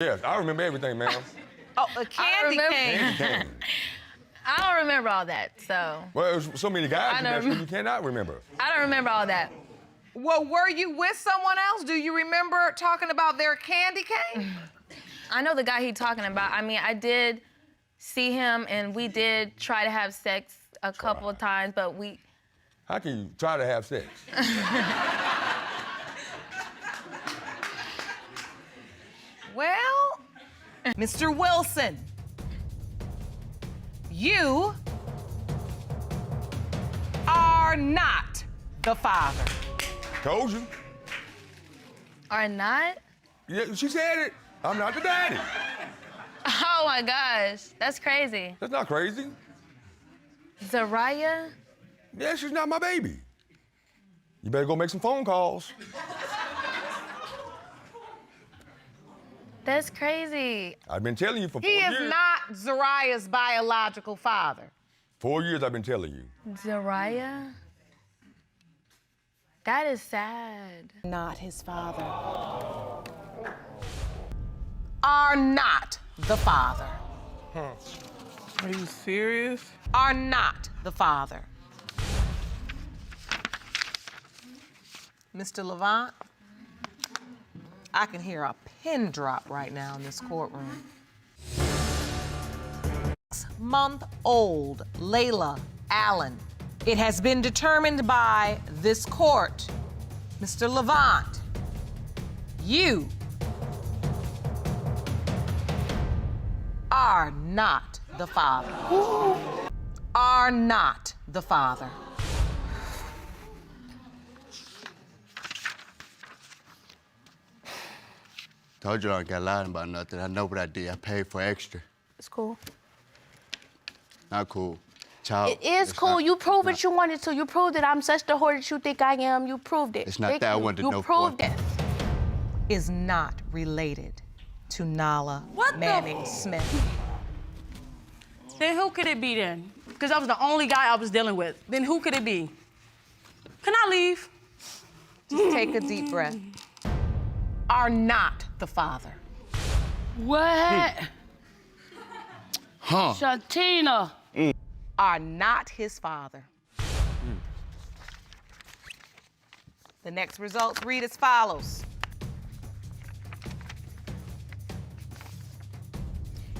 Yes, I remember everything, ma'am. Oh, a candy cane. Candy cane. I don't remember all that, so. Well, there's so many guys in that don't school you cannot remember. I don't remember all that. Well, were you with someone else? Do you remember talking about their candy cane? I know the guy he's talking about. I mean, I did see him, and we did try to have sex a couple of times, but we... How can you try to have sex? Well, Mr. Wilson, you are not the father. Told you. Are not? Yeah, she said it. I'm not the daddy. Oh, my gosh. That's crazy. That's not crazy. Zariah? Yeah, she's not my baby. You better go make some phone calls. That's crazy. I've been telling you for 4 He years. is not Zariah's biological father. 4 years I've been telling you. Zariah? That is sad. Not his father. Are not the father. Are you serious? Are not the father. Mr. Levant, I can hear a pin drop right now in this courtroom. 6-month-old Layla Allen. It has been determined by this court, Mr. Levant, you are not the father. Are not the father. Told you I ain't got lying about nothing. I know what I did. I paid for extra. It's cool. Not cool. Child. It is it's cool. not- You proved not- what you wanted to. You proved that I'm such the whore that you think I am. You proved it. It's not Thank that I you. wanted You no proved point. it. Is not related to Nala Manning Smith. Then who could it be then? Because I was the only guy I was dealing with. Then who could it be? Can I leave? Just take a deep breath. Are not the father. What? Huh. Shantina. Are not his father. The next results read as follows.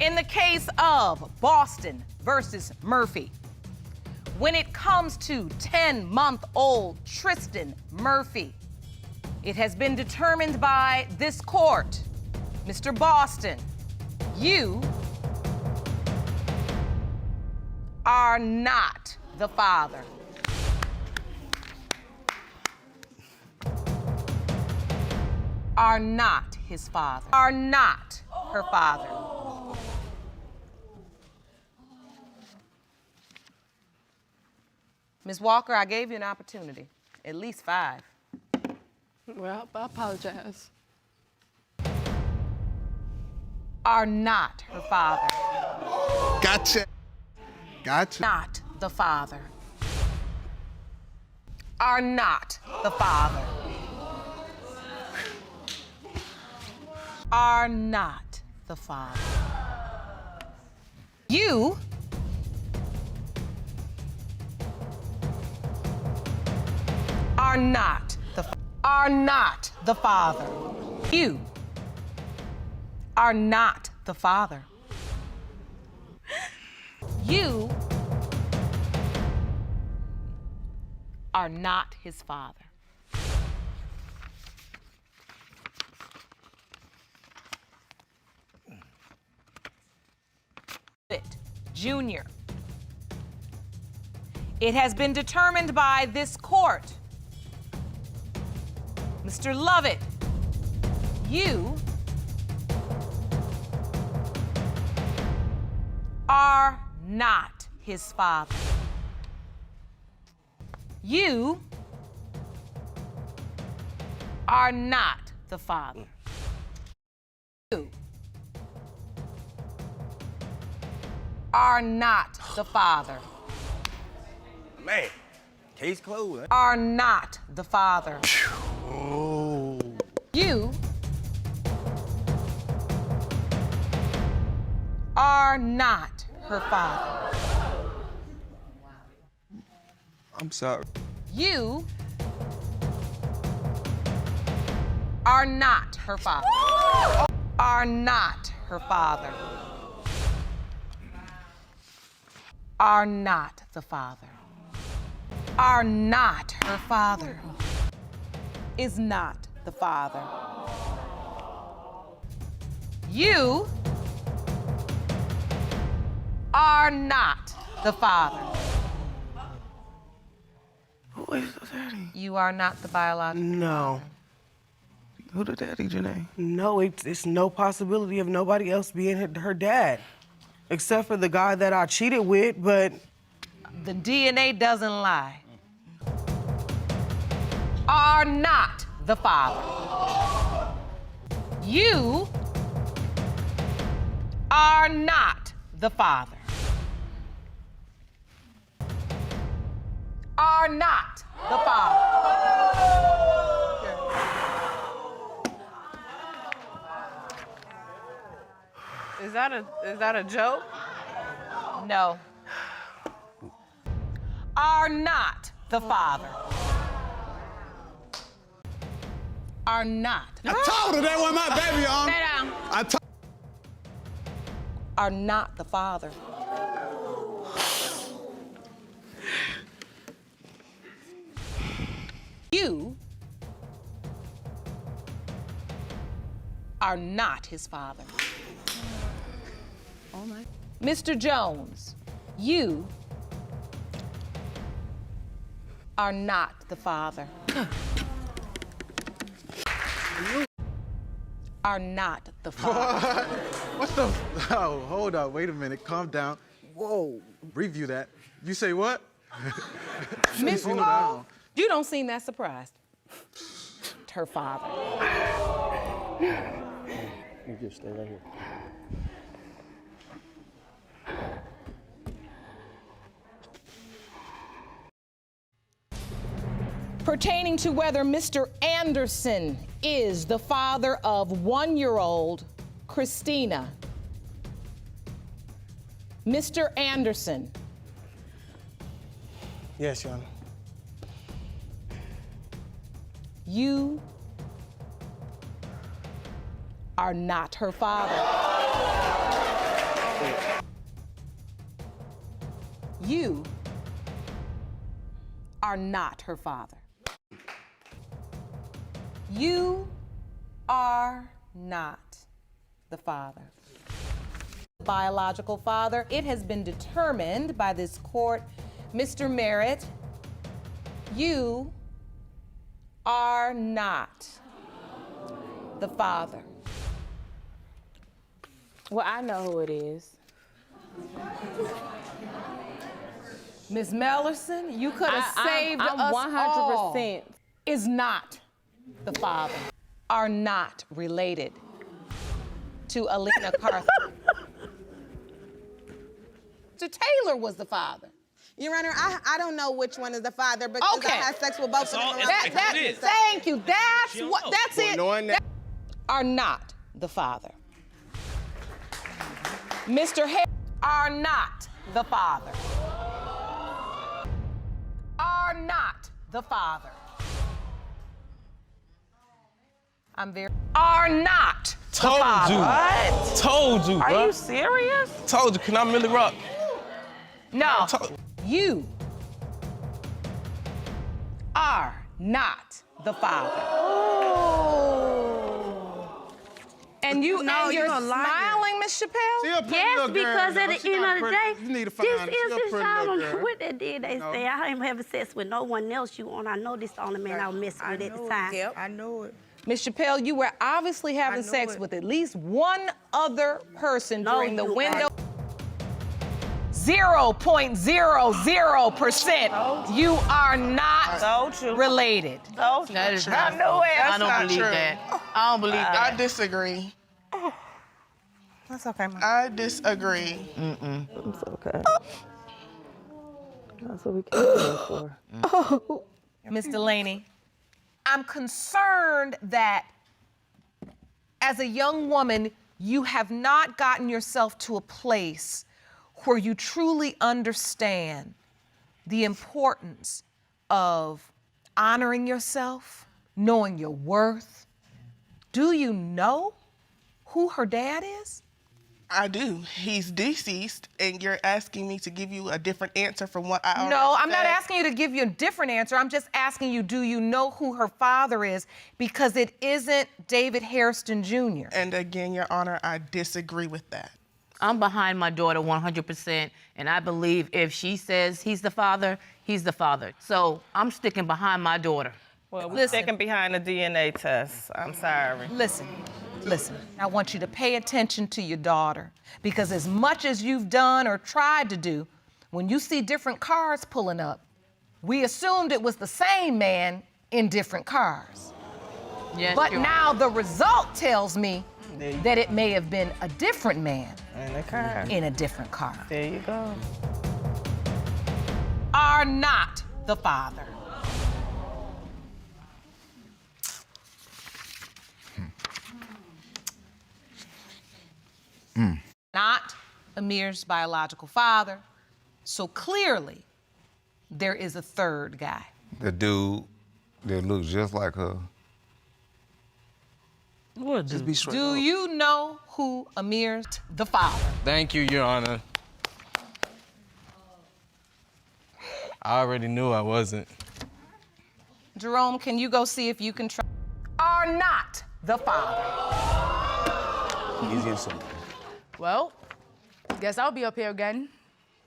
In the case of Boston versus Murphy, when it comes to 10-month-old Tristan Murphy, it has been determined by this court, Mr. Boston, you are not the father. Are not his father. Are not her father. Ms. Walker, I gave you an opportunity, at least 5. Well, I apologize. Are not her father. Gotcha. Gotcha. Not the father. Are not the father. Are not the father. You are not the father. You are not the father. You are not his father. Junior. It has been determined by this court, Mr. Lovett, you are not his father. You are not the father. You are not the father. Man, case closed. Are not the father. Oh. You are not her father. I'm sorry. You are not her father. Are not her father. Are not the father. Are not her father. Is not the father. You are not the father. Who is the daddy? You are not the biological No. father. Who the daddy, Janae? No, it's no possibility of nobody else being her dad, except for the guy that I cheated with, but... The DNA doesn't lie. Are not the father. You are not the father. Are not the father. Is that a joke? No. Are not the father. Are not. I told her that was my baby on. Stay down. Are not the father. You are not his father. Oh my. Mr. Jones, you are not the father. Are not the father. What the? Oh, hold up. Wait a minute. Calm down. Whoa. Review that. You say what? Miss Hall, you don't seem that surprised. Her father. You just stay right here. Pertaining to whether Mr. Anderson is the father of 1-year-old Christina. Mr. Anderson. Yes, Your Honor. You are not her father. You are not her father. You are not the father. Biological father, it has been determined by this court, Mr. Merritt, you are not the father. Well, I know who it is. Ms. Mellerson, you could have saved I'm us 100%. all. Is not the father. Are not related to Alina Carther. Mr. Taylor was the father. Your Honor, I don't know which one is the father because I had sex with both of them. Thank you. That's it. Knowing that. Are not the father. Mr. Harris are not the father. Are not the father. I'm very. Are not the father. What? Told you, bro. Are you serious? Told you. Can I Millie Rock? No. You are not the father. And you're smiling, Miss Chappelle? Yes, because at the end of the day, you need to find this is the child girl. what they did. They say, I ain't having sex with no one else you want. I know this the only man I was messing with at the time. Yep, I know it. Miss Chappelle, you were obviously having sex with at least one other person during the window. 0.00%. You are not related. That is not. I know it. I don't believe that. I don't believe that. I disagree. That's okay, Mom. I disagree. It's okay. That's what we came here for. Ms. Delaney, I'm concerned that as a young woman, you have not gotten yourself to a place where you truly understand the importance of honoring yourself, knowing your worth. Do you know who her dad is? I do. He's deceased, and you're asking me to give you a different answer from what I already No, I'm not said. asking you to give you a different answer. I'm just asking you, do you know who her father is? Because it isn't David Hairston Jr. And again, Your Honor, I disagree with that. I'm behind my daughter 100%, and I believe if she says he's the father, he's the father. So I'm sticking behind my daughter. Well, we're sticking behind the DNA test. I'm sorry. Listen. I want you to pay attention to your daughter, because as much as you've done or tried to do, when you see different cars pulling up, we assumed it was the same man in different cars. Yes, But Your now Honor. the result tells me that it may have been a different man In the car. in a different car. There you go. Are not the father. Not Amir's biological father. So clearly, there is a third guy. The dude that looks just like her. What? Just be straight Do up. you know who Amir's the father? Thank you, Your Honor. I already knew I wasn't. Jerome, can you go see if you can try? Are not the father. Easy and simple. Well, guess I'll be up here again.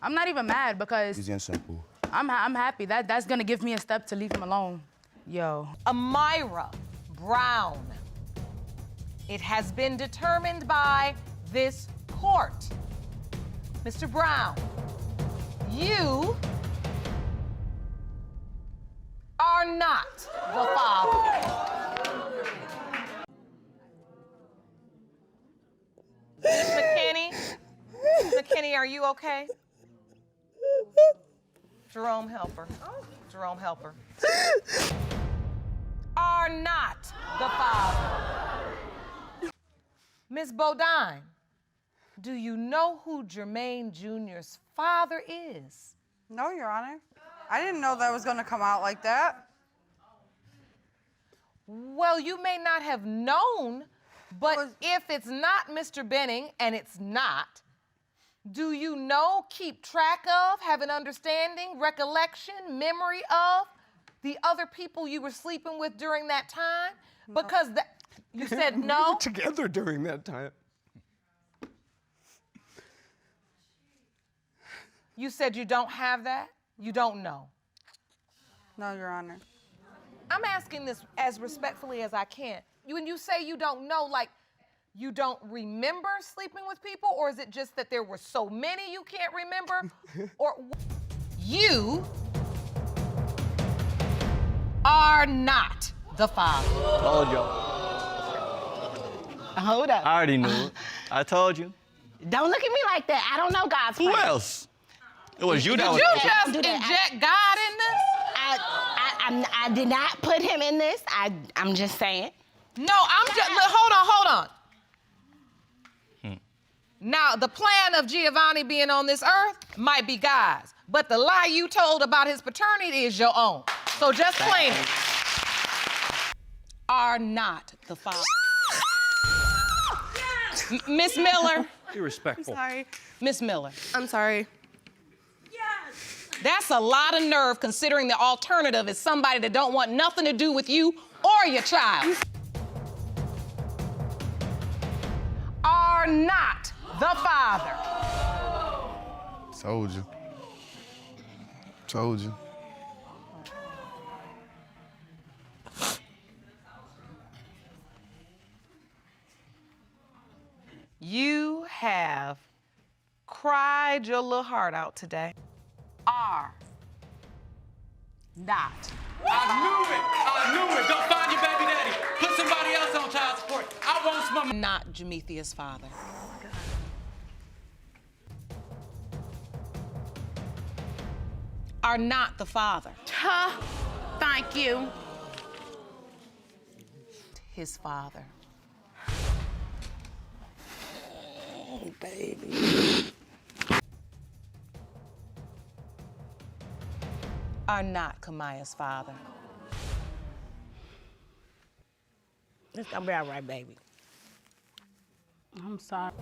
I'm not even mad because Easy and simple. I'm happy. That's gonna give me a step to leave him alone. Yo. Amira Brown. It has been determined by this court. Mr. Brown, you are not the father. Ms. McKinney, are you okay? Jerome, help her. Jerome, help her. Are not the father. Ms. Bodine, do you know who Jermaine Jr.'s father is? No, Your Honor. I didn't know that was going to come out like that. Well, you may not have known, but if it's not Mr. Benning, and it's not, do you know, keep track of, have an understanding, recollection, memory of the other people you were sleeping with during that time? No. Because you said no? We were together during that time. You said you don't have that? You don't know? No, Your Honor. I'm asking this as respectfully as I can. When you say you don't know, like, you don't remember sleeping with people, or is it just that there were so many you can't remember? Or you are not the father. Told y'all. Hold up. I already knew it. I told you. Don't look at me like that. I don't know God's Who plan. else? It was you that was. Did you just inject God in this? I did not put him in this. I'm just saying. No, I'm just, look, hold on. Now, the plan of Giovanni being on this earth might be God's, but the lie you told about his paternity is your own. So just claim it. Are not the father. Miss Miller. Be respectful. Sorry. Miss Miller. I'm sorry. That's a lot of nerve, considering the alternative is somebody that don't want nothing to do with you or your child. Are not the father. Told you. Told you. You have cried your little heart out today. Are not. I knew it. Go find your baby daddy. Put somebody else on child support. I want some. Not Jamethia's father. Are not the father. Thank you. His father. baby. Are not Kamaya's father. It's gonna be all right, baby. I'm sorry.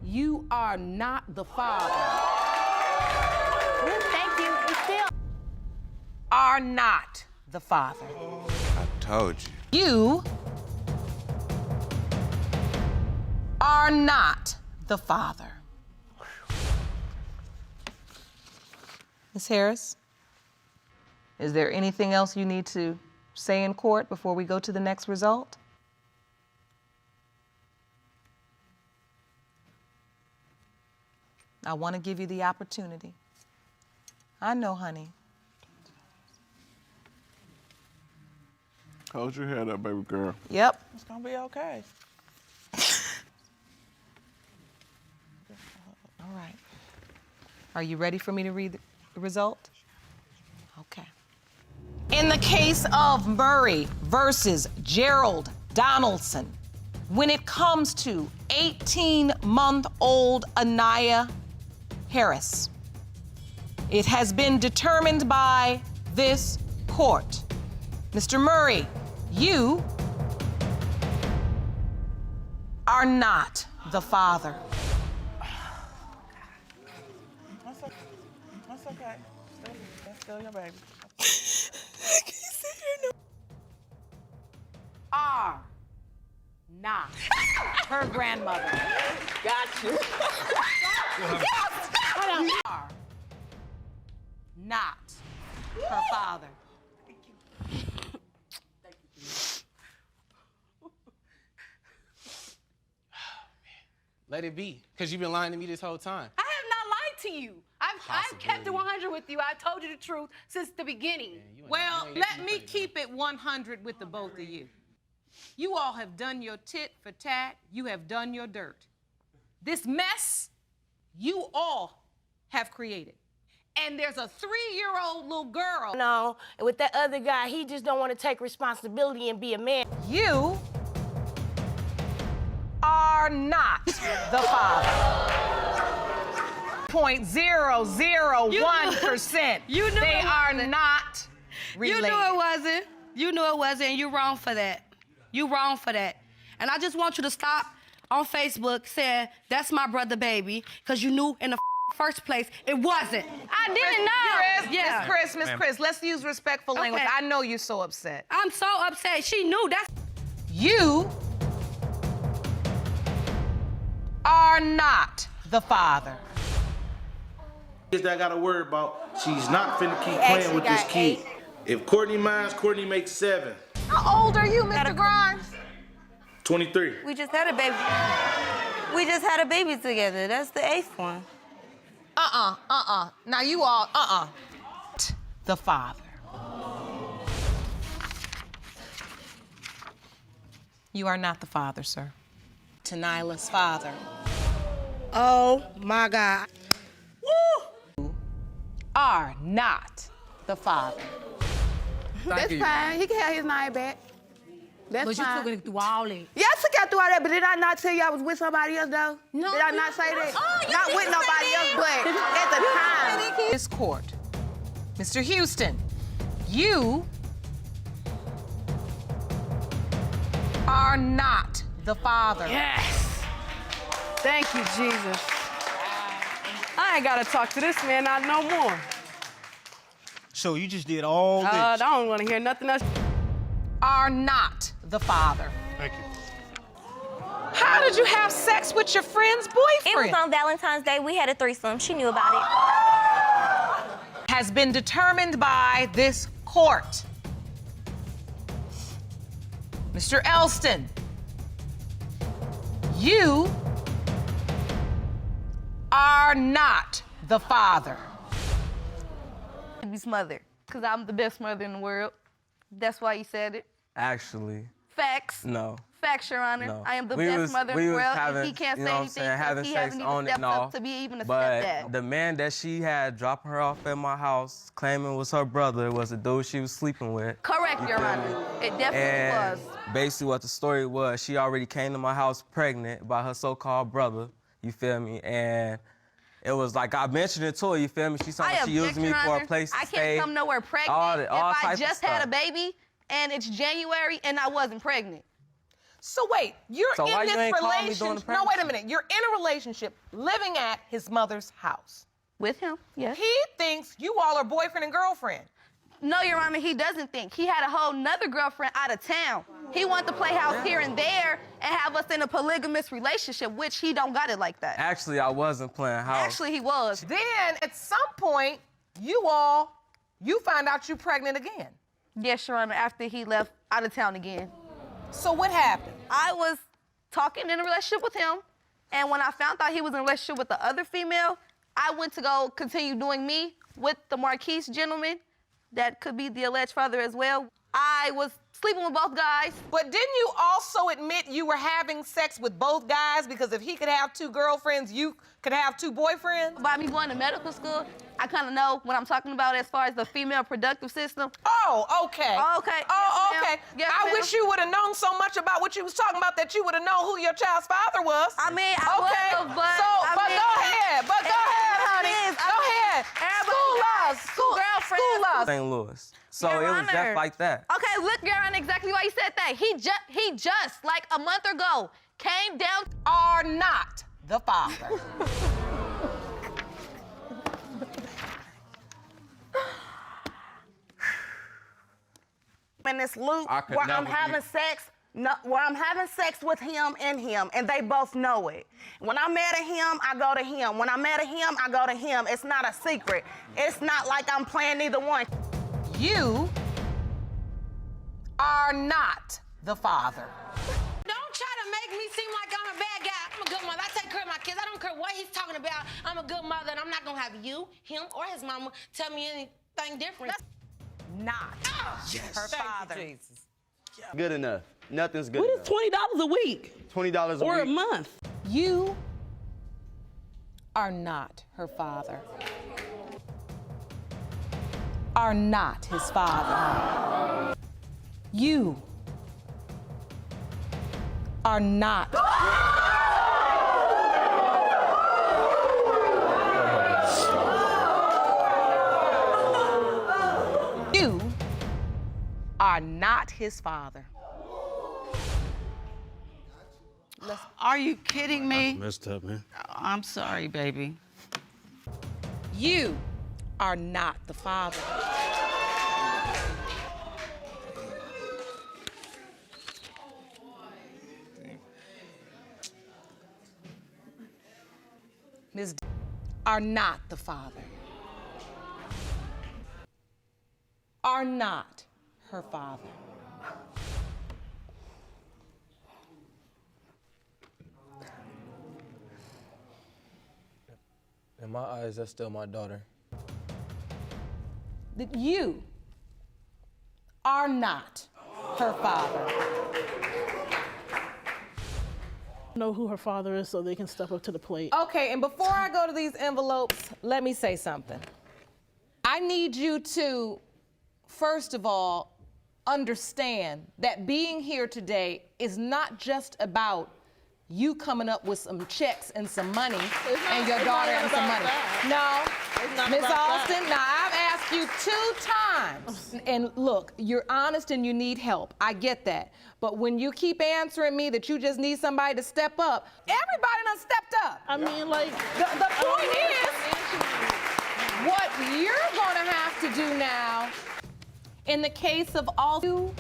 You are not the father. Thank you. It's still. Are not the father. I told you. You are not the father. Ms. Harris, is there anything else you need to say in court before we go to the next result? I want to give you the opportunity. I know, honey. Hold your head up, baby girl. Yep. It's gonna be okay. All right. Are you ready for me to read the result? Okay. In the case of Murray versus Gerald Donaldson, when it comes to 18-month-old Anaya Harris, it has been determined by this court. Mr. Murray, you are not the father. That's okay. That's still your baby. I can't sit here no. Are not her grandmother. Got you. Are not her father. Let it be, because you've been lying to me this whole time. I have not lied to you. I've kept it 100 with you. I told you the truth since the beginning. Well, let me keep it 100 with the both of you. You all have done your tit for tat. You have done your dirt. This mess, you all have created. And there's a 3-year-old little girl. No, and with that other guy, he just don't want to take responsibility and be a man. You are not the father. 0.001%. You knew they it are wasn't. not related. You knew it wasn't. You knew it wasn't, and you're wrong for that. You wrong for that. And I just want you to stop on Facebook saying, that's my brother baby, because you knew in the first place it wasn't. I didn't know. Miss Chris, let's use respectful language. I know you're so upset. I'm so upset. She knew. That's. You are not the father. That I gotta worry about. She's not finna keep playing with this kid. If Courtney minds, Courtney makes 7. How old are you, Mr. Grimes? 23. We just had a baby. We just had a baby together. That's the 8th one. Now you all, The father. You are not the father, sir. Tanila's father. Oh my God. You are not the father. That's fine. He can have his name back. That's But you fine. took it through all that. Yeah, I took out through all that, but did I not tell you I was with somebody else, though? No. Did I not say that? Oh, Not with nobody else, but at the time. This court. Mr. Houston, you are not the father. Yes. Thank you, Jesus. I ain't gotta talk to this man not no more. So you just did all this? I don't want to hear nothing else. Are not the father. Thank you. How did you have sex with your friend's boyfriend? It was on Valentine's Day. We had a threesome. She knew about it. Has been determined by this court. Mr. Elston, you are not the father. Be smothered, because I'm the best mother in the world. That's why you said it. Actually, Facts. No. Facts, Your Honor. No. I am the We best was- mother we in the was world, having, and he can't you say know what I'm anything saying, having because he sex hasn't on even it stepped and up all. to be even a But stepdad. the man that she had dropping her off at my house, claiming was her brother, was the dude she was sleeping with. Correct, You Your feel Honor. me? It definitely And was. basically what the story was, she already came to my house pregnant by her so-called brother, you feel me? And it was like, I mentioned it to her, you feel me? She I she used object, me Your for Honor. a place to I stay. can't come nowhere pregnant all if type I of just had a stuff. baby and it's January and I wasn't pregnant. So wait, you're So why in you this ain't call me during the relationship. No, wait a minute. You're in a relationship living at his mother's house. With him, yes. He thinks you all are boyfriend and girlfriend. No, Your Honor, he doesn't think. He had a whole nother girlfriend out of town. He wanted to play house here and there and have us in a polygamous relationship, which he don't got it like that. Actually, I wasn't playing house. Actually, he was. Then at some point, you find out you're pregnant again. Yes, Your Honor, after he left out of town again. So what happened? I was talking in a relationship with him, and when I found out he was in a relationship with the other female, I went to go continue doing me with the Marquise gentleman that could be the alleged father as well. I was sleeping with both guys. But didn't you also admit you were having sex with both guys? Because if he could have 2 girlfriends, you could have 2 boyfriends? By me going to medical school, I kind of know what I'm talking about as far as the female productive system. Oh, okay. Okay. Oh, Yes, ma'am. okay. Yes, I ma'am. wish you would have known so much about what you was talking about that you would have known who your child's father was. I mean, I okay. was, but So, I but mean, go ahead. But go ahead, honey. Go ahead. School us. School us. St. Louis. So Your it was Honor. just like that. Okay, look, Your Honor, exactly why he said that. He just, like a month ago, came down. Are not the father. In this loop I could where never I'm having sex, where I'm having sex with him and him, and they both know it. When I'm mad at him, I go to him. When I'm mad at him, I go to him. It's not a secret. It's not like I'm playing neither one. You are not the father. Don't try to make me seem like I'm a bad guy. I'm a good mother. I take care of my kids. I don't care what he's talking about. I'm a good mother, and I'm not gonna have you, him, or his mama tell me anything different. Not her father. Good enough. Nothing's good What enough. is $20 a week? $20 a Or week. a month? You are not her father. Are not his father. You are not. You are not his father. Are you kidding me? Messed up, man. I'm sorry, baby. You are not the father. Ms. Are not the father. Are not her father. In my eyes, that's still my daughter. That you are not her father. Know who her father is so they can step up to the plate. Okay, and before I go to these envelopes, let me say something. I need you to, first of all, understand that being here today is not just about you coming up with some checks and some money and your daughter and some money. No, Miss Austin, now I've asked you 2 times. And look, you're honest and you need help. I get that. But when you keep answering me that you just need somebody to step up, everybody done stepped up. I mean, like... The point is, what you're gonna have to do now, in the case of all, you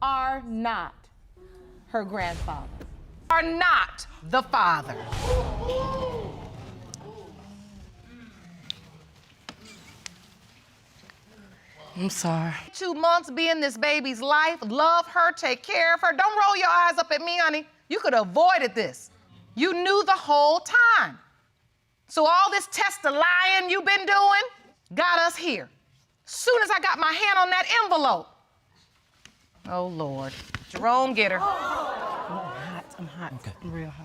are not her grandfather. Are not the father. I'm sorry. 2 months be in this baby's life, love her, take care of her. Don't roll your eyes up at me, honey. You could have avoided this. You knew the whole time. So all this test of lying you've been doing got us here. Soon as I got my hand on that envelope, Oh, Lord. Jerome, get her. I'm hot. I'm hot. Okay. I'm real hot.